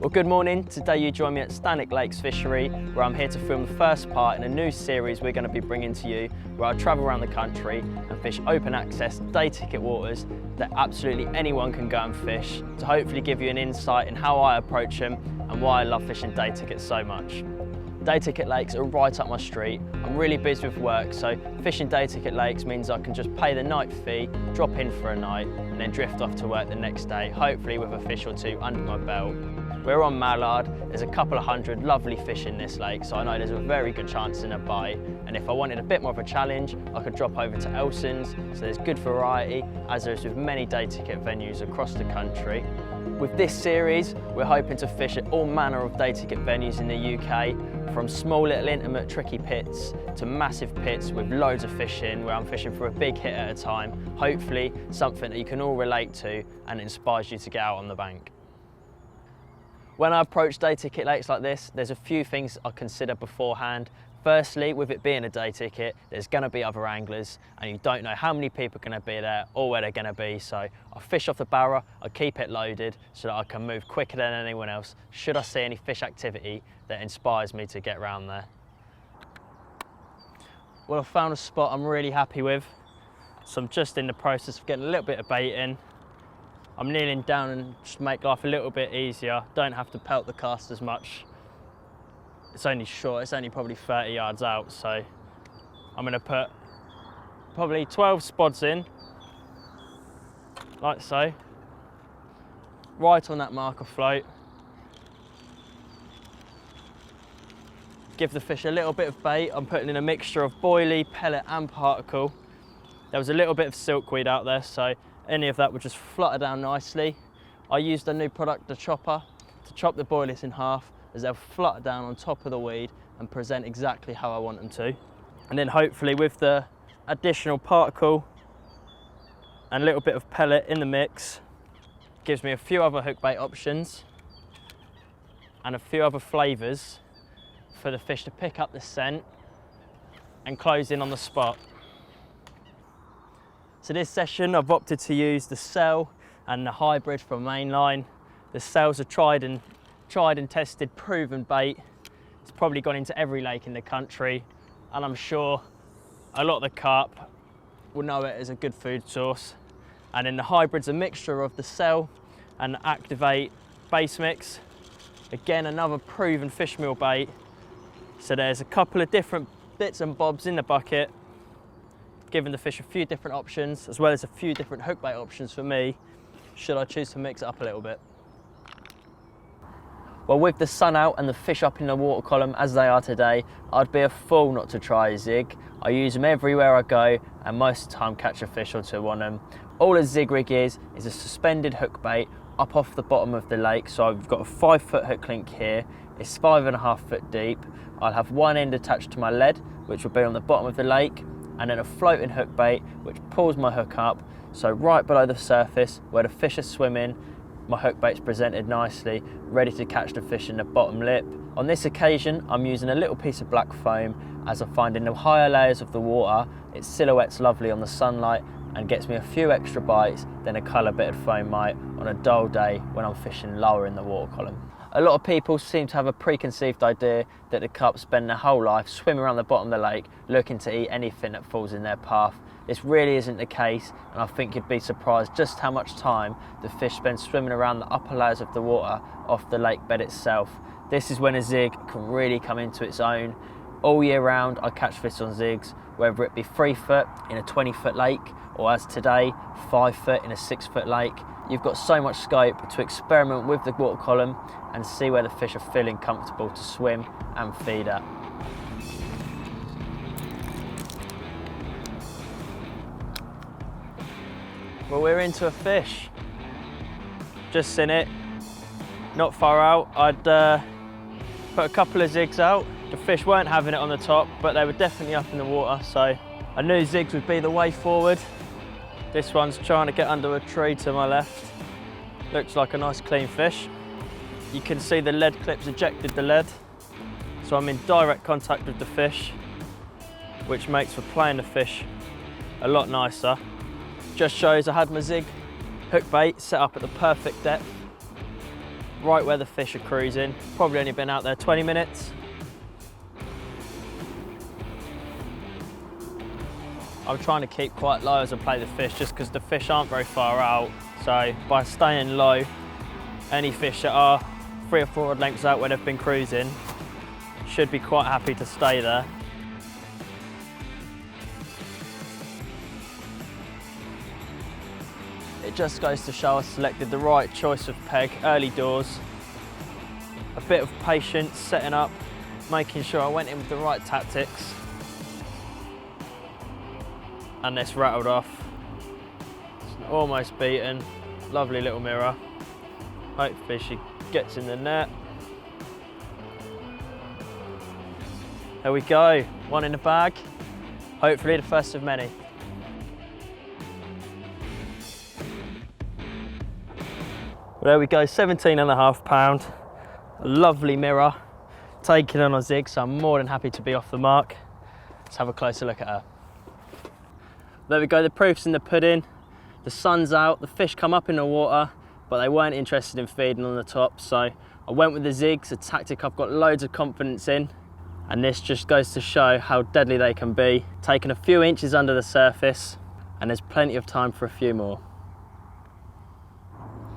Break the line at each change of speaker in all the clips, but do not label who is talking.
Well, good morning. Today you join me at Stanwick Lakes Fisheries, where I'm here to film the first part in a new series we're going to be bringing to you, where I travel around the country and fish open access day ticket waters that absolutely anyone can go and fish, to hopefully give you an insight in how I approach them and why I love fishing day tickets so much. Day ticket lakes are right up my street. I'm really busy with work, so fishing day ticket lakes means I can just pay the night fee, drop in for a night, and then drift off to work the next day, hopefully with a fish or two under my belt. We're on Mallard. There's a couple of hundred lovely fish in this lake, so I know there's a very good chance in a bite. And if I wanted a bit more of a challenge, I could drop over to Elson's, so there's good variety, as there is with many day ticket venues across the country. With this series, we're hoping to fish at all manner of day ticket venues in the UK, from small little intimate tricky pits to massive pits with loads of fish in, where I'm fishing for a big hit at a time, hopefully something that you can all relate to and inspires you to get out on the bank. When I approach day ticket lakes like this, there's a few things I consider beforehand. Firstly, with it being a day ticket, there's going to be other anglers and you don't know how many people are going to be there or where they're going to be, so I fish off the barra, I keep it loaded so that I can move quicker than anyone else should I see any fish activity that inspires me to get round there. Well, I've found a spot I'm really happy with, so I'm just in the process of getting a little bit of bait in. I'm kneeling down and just make life a little bit easier, don't have to pelt the cast as much. It's only short, it's only probably 30 yards out, so I'm going to put probably 12 spods in, like so, right on that marker float. Give the fish a little bit of bait. I'm putting in a mixture of boilie, pellet and particle. There was a little bit of silkweed out there, so any of that would just flutter down nicely. I used a new product, the chopper, to chop the boilies in half, as they'll flutter down on top of the weed and present exactly how I want them to. And then hopefully with the additional particle and a little bit of pellet in the mix, gives me a few other hook bait options and a few other flavours for the fish to pick up the scent and close in on the spot. So this session I've opted to use the cell and the hybrid from Mainline. The cells are tried and tested, proven bait. It's probably gone into every lake in the country, and I'm sure a lot of the carp will know it as a good food source. And then the hybrid's a mixture of the cell and the activate base mix. Again, another proven fish meal bait. So there's a couple of different bits and bobs in the bucket, giving the fish a few different options, as well as a few different hook bait options for me, should I choose to mix it up a little bit. Well, with the sun out and the fish up in the water column as they are today, I'd be a fool not to try a Zig. I use them everywhere I go and most of the time catch a fish or two on them. All a Zig Rig is a suspended hook bait up off the bottom of the lake. So I've got a 5-foot hook link here. It's 5.5 foot deep. I'll have one end attached to my lead, which will be on the bottom of the lake, and then a floating hook bait which pulls my hook up, so right below the surface where the fish are swimming, my hook bait's presented nicely, ready to catch the fish in the bottom lip. On this occasion, I'm using a little piece of black foam, as I find in the higher layers of the water, its silhouette's lovely on the sunlight and gets me a few extra bites than a colour-bitted foam might on a dull day when I'm fishing lower in the water column. A lot of people seem to have a preconceived idea that the carp spend their whole life swimming around the bottom of the lake looking to eat anything that falls in their path. This really isn't the case, and I think you'd be surprised just how much time the fish spend swimming around the upper layers of the water off the lake bed itself. This is when a Zig can really come into its own. All year round I catch fish on Zigs, whether it be 3 foot in a 20-foot lake, or as today, 5 foot in a 6-foot lake. You've got so much scope to experiment with the water column and see where the fish are feeling comfortable to swim and feed at. Well, we're into a fish. Just seen it, not far out. I'd put a couple of Zigs out. The fish weren't having it on the top, but they were definitely up in the water, so I knew Zigs would be the way forward. This one's trying to get under a tree to my left. Looks like a nice clean fish. You can see the lead clips ejected the lead, so I'm in direct contact with the fish, which makes for playing the fish a lot nicer. Just shows I had my Zig hook bait set up at the perfect depth. right where the fish are cruising. Probably only been out there 20 minutes. I'm trying to keep quite low as I play the fish just because the fish aren't very far out. So by staying low, any fish that are 3 or 4 rod lengths out where they've been cruising should be quite happy to stay there. It just goes to show I selected the right choice of peg early doors. A bit of patience setting up, making sure I went in with the right tactics. And this rattled off. It's almost beaten. Lovely little mirror. Hopefully she gets in the net. There we go, one in the bag. Hopefully the first of many. Well, there we go, 17.5 pound. A lovely mirror. Taking on a Zig, so I'm more than happy to be off the mark. Let's have a closer look at her. There we go, the proof's in the pudding. The sun's out, the fish come up in the water, but they weren't interested in feeding on the top, so I went with the Zigs, a tactic I've got loads of confidence in, and this just goes to show how deadly they can be. Taking a few inches under the surface, and there's plenty of time for a few more.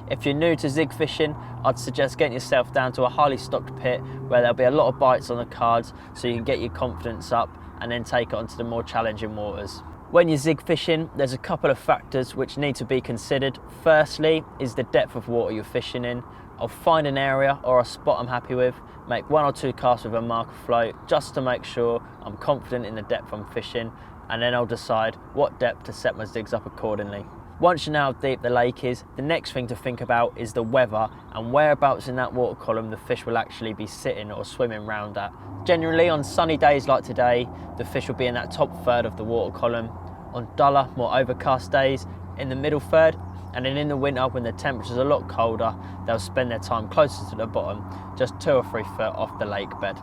If you're new to Zig fishing, I'd suggest getting yourself down to a highly stocked pit where there'll be a lot of bites on the cards so you can get your confidence up and then take it onto the more challenging waters. When you're Zig fishing, there's a couple of factors which need to be considered. Firstly is the depth of water you're fishing in. I'll find an area or a spot I'm happy with, make 1 or 2 casts with a marker float just to make sure I'm confident in the depth I'm fishing, and then I'll decide what depth to set my Zigs up accordingly. Once you know how deep the lake is, the next thing to think about is the weather and whereabouts in that water column the fish will actually be sitting or swimming round at. Generally on sunny days like today, the fish will be in that top third of the water column. On duller, more overcast days, in the middle third, and then in the winter when the temperature's a lot colder, they'll spend their time closer to the bottom, just 2 or 3 foot off the lake bed.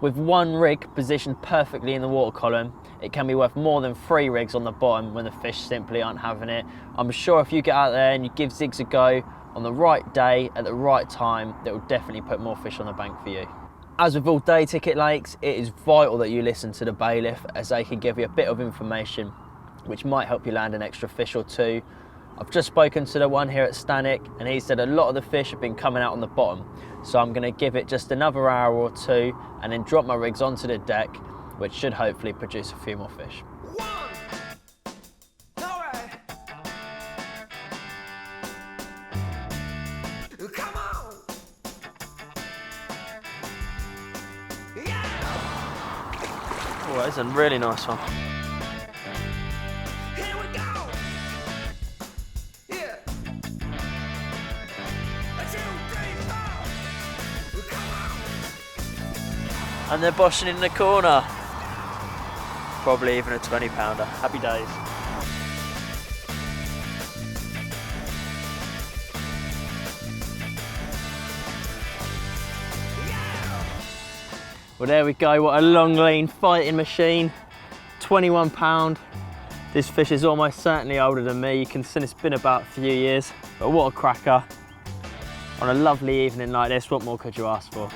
With 1 rig positioned perfectly in the water column, it can be worth more than 3 rigs on the bottom when the fish simply aren't having it. I'm sure if you get out there and you give Zigs a go on the right day, at the right time, that will definitely put more fish on the bank for you. As with all day ticket lakes, it is vital that you listen to the bailiff as they can give you a bit of information which might help you land an extra fish or 2. I've just spoken to the one here at Stanwick and he said a lot of the fish have been coming out on the bottom, so I'm going to give it just another hour or 2 and then drop my rigs onto the deck, which should hopefully produce a few more fish.
Come on. Yeah.
Oh, that's a really nice one.
Here we go. Yeah. 1, 2, 3, 4. Come on.
And they're boshing in the corner. Probably even a 20 pounder. Happy days. Well, there we go. What a long, lean fighting machine. 21 pound. This fish is almost certainly older than me. You can see it's been about a few years, but what a cracker. On a lovely evening like this, what more could you ask for?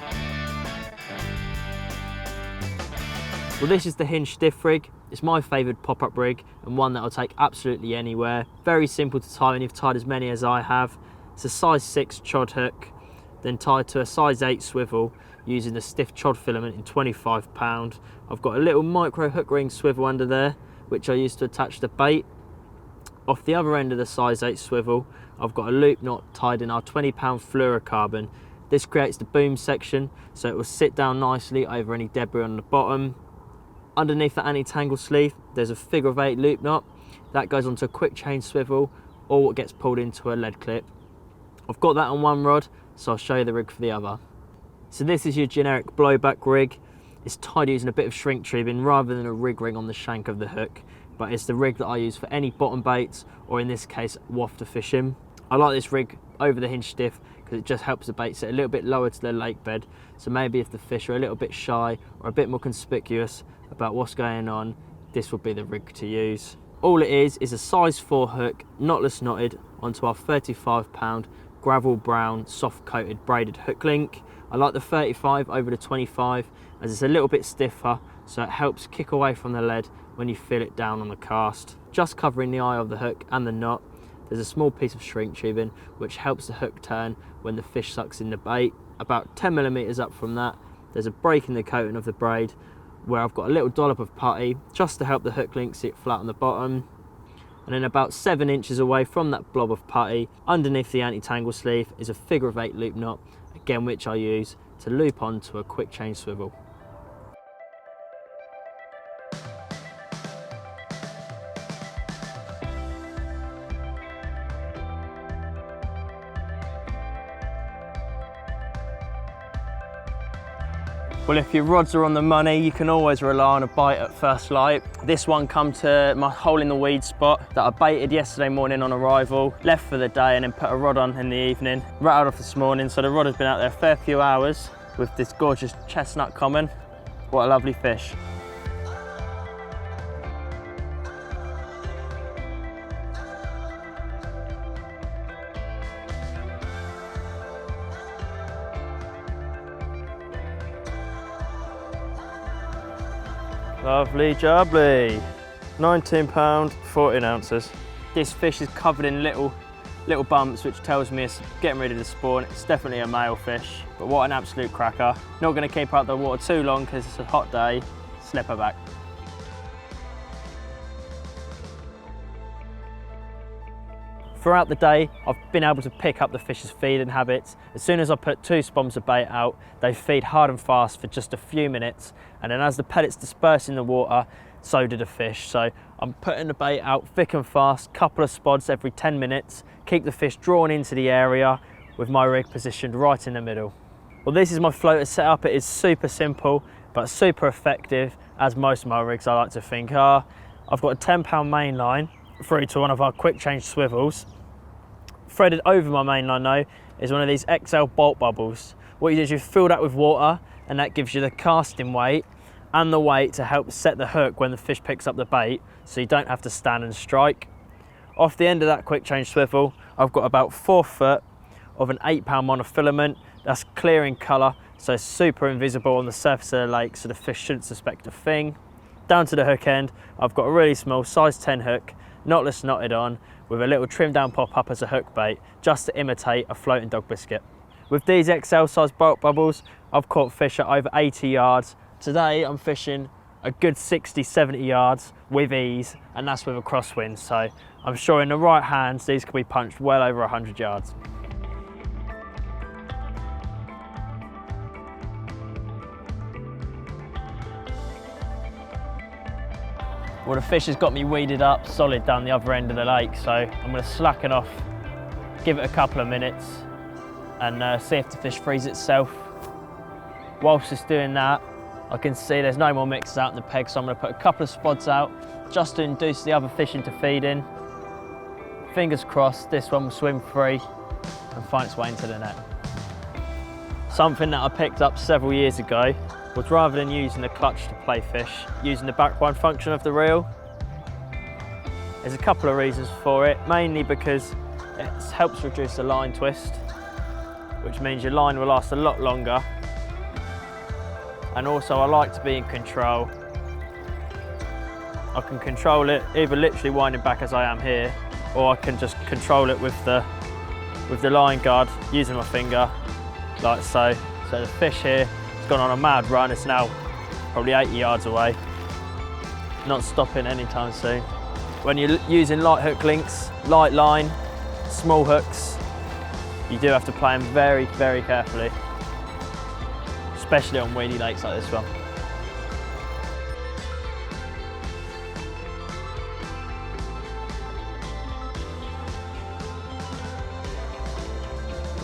Well, this is the hinge stiff rig. It's my favourite pop-up rig and one that I'll take absolutely anywhere. Very simple to tie when you've tied as many as I have. It's a size 6 chod hook, then tied to a size 8 swivel using the stiff chod filament in 25 pound. I've got a little micro hook ring swivel under there, which I use to attach the bait. Off the other end of the size 8 swivel, I've got a loop knot tied in our 20 pound fluorocarbon. This creates the boom section, so it will sit down nicely over any debris on the bottom. Underneath the anti-tangle sleeve, there's a figure of 8 loop knot. That goes onto a quick chain swivel, or what gets pulled into a lead clip. I've got that on one rod, so I'll show you the rig for the other. So this is your generic blowback rig. It's tied using a bit of shrink tubing rather than a rig ring on the shank of the hook, but it's the rig that I use for any bottom baits, or in this case, wafter fishing. I like this rig over the hinge stiff because it just helps the bait sit a little bit lower to the lake bed. So maybe if the fish are a little bit shy or a bit more conspicuous about what's going on, this will be the rig to use. All it is a size 4 hook, knotless knotted, onto our 35 pound gravel brown, soft coated braided hook link. I like the 35 over the 25 as it's a little bit stiffer, so it helps kick away from the lead when you feel it down on the cast. Just covering the eye of the hook and the knot, there's a small piece of shrink tubing which helps the hook turn when the fish sucks in the bait. About 10mm up from that, there's a break in the coating of the braid where I've got a little dollop of putty just to help the hook link sit flat on the bottom. And then about 7 inches away from that blob of putty, underneath the anti-tangle sleeve, is a figure of 8 loop knot, again which I use to loop onto a quick change swivel. Well, if your rods are on the money, you can always rely on a bite at first light. This one come to my hole in the weed spot that I baited yesterday morning on arrival, left for the day and then put a rod on in the evening. Rattled off this morning, so the rod has been out there a fair few hours with this gorgeous chestnut common. What a lovely fish. Lovely jubbly. 19 pound, 14 ounces. This fish is covered in little bumps, which tells me it's getting ready to spawn. It's definitely a male fish, but what an absolute cracker. Not gonna keep her out the water too long because it's a hot day. Slip her back. Throughout the day, I've been able to pick up the fish's feeding habits. As soon as I put 2 spoms of bait out, they feed hard and fast for just a few minutes. And then as the pellets disperse in the water, so do the fish. So I'm putting the bait out thick and fast, couple of spods every 10 minutes, keep the fish drawn into the area with my rig positioned right in the middle. Well, this is my floater setup. It is super simple, but super effective, as most of my rigs I like to think are. I've got a 10-pound main line through to one of our quick change swivels. Threaded over my main line though is one of these XL bolt bubbles. What you do is you fill that with water and that gives you the casting weight and the weight to help set the hook when the fish picks up the bait, so you don't have to stand and strike. Off the end of that quick change swivel, I've got about 4 foot of an 8-pound monofilament. That's clear in colour, so it's super invisible on the surface of the lake, so the fish shouldn't suspect a thing. Down to the hook end, I've got a really small size 10 hook, knotless knotted on, with a little trim down pop up as a hook bait, just to imitate a floating dog biscuit. With these XL size bolt bubbles, I've caught fish at over 80 yards. Today I'm fishing a good 60-70 yards with ease, and that's with a crosswind, so I'm sure in the right hands these could be punched well over 100 yards. Well, the fish has got me weeded up solid down the other end of the lake, so I'm going to slacken off, give it a couple of minutes and see if the fish frees itself. Whilst it's doing that, I can see there's no more mixes out in the peg, so I'm going to put a couple of spods out just to induce the other fish into feeding. Fingers crossed this one will swim free and find its way into the net. Something that I picked up several years ago was, rather than using the clutch to play fish, using the backwind function of the reel. There's a couple of reasons for it, mainly because it helps reduce the line twist, which means your line will last a lot longer. And also I like to be in control. I can control it either literally winding back as I am here, or I can just control it with the line guard using my finger, like so. So the fish here has gone on a mad run. It's now probably 80 yards away, not stopping anytime soon. When you're using light hook links, light line, small hooks, you do have to play them very, very carefully, especially on weedy lakes like this one.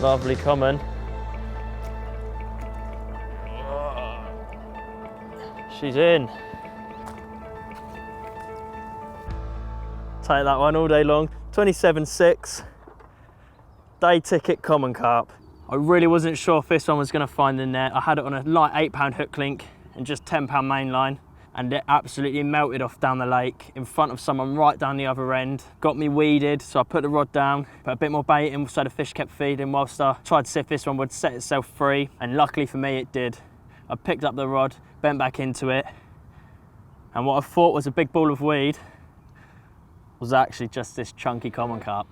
Lovely common. She's in. Take that one all day long. 27.6, day ticket common carp. I really wasn't sure if this one was going to find the net. I had it on a light 8-pound hook link and just 10-pound main line. and it absolutely melted off down the lake in front of someone right down the other end. Got me weeded, so I put the rod down, put a bit more bait in so the fish kept feeding whilst I tried to see if this one would set itself free, and luckily for me it did. I picked up the rod, bent back into it, and what I thought was a big ball of weed was actually just this chunky common carp.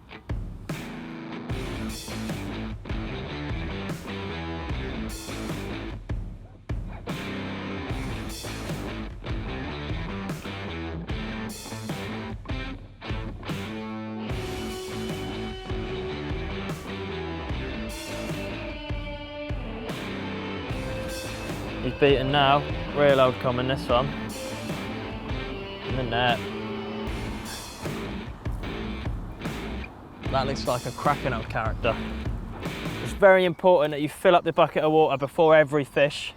He's beaten now, real old common this one. In the net. That looks like a cracking old character. It's very important that you fill up the bucket of water before every fish.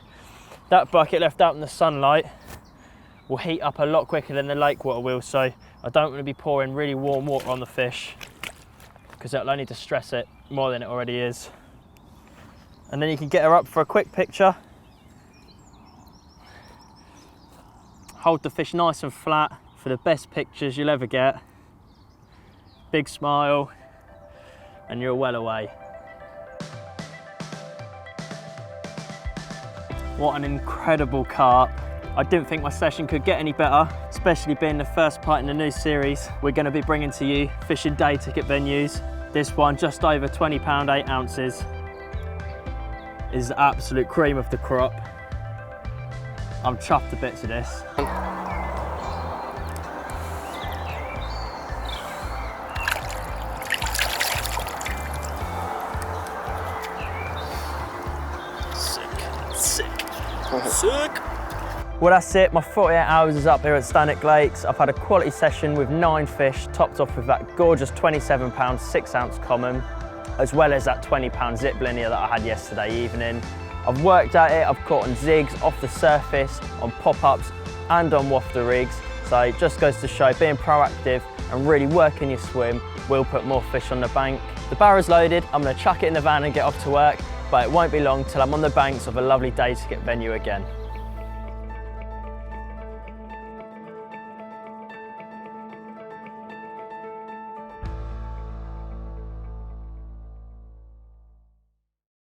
That bucket left out in the sunlight will heat up a lot quicker than the lake water will, so I don't want to be pouring really warm water on the fish because it'll only distress it more than it already is. And then you can get her up for a quick picture. Hold the fish nice and flat for the best pictures you'll ever get. Big smile, and you're well away. What an incredible carp. I didn't think my session could get any better, especially being the first part in the new series we're going to be bringing to you, fishing day ticket venues. This one, just over £20, 8 ounces, is the absolute cream of the crop. I'm chuffed to bits of this. Sick. Well, that's it. My 48 hours is up here at Stanwick Lakes. I've had a quality session with 9 fish, topped off with that gorgeous £27 6 ounce common, as well as that £20 zip linear that I had yesterday evening. I've worked at it, I've caught on zigs, off the surface, on pop-ups and on wafter rigs. So it just goes to show being proactive and really working your swim will put more fish on the bank. The barrow's loaded, I'm going to chuck it in the van and get off to work, but it won't be long till I'm on the banks of a lovely day ticket venue again.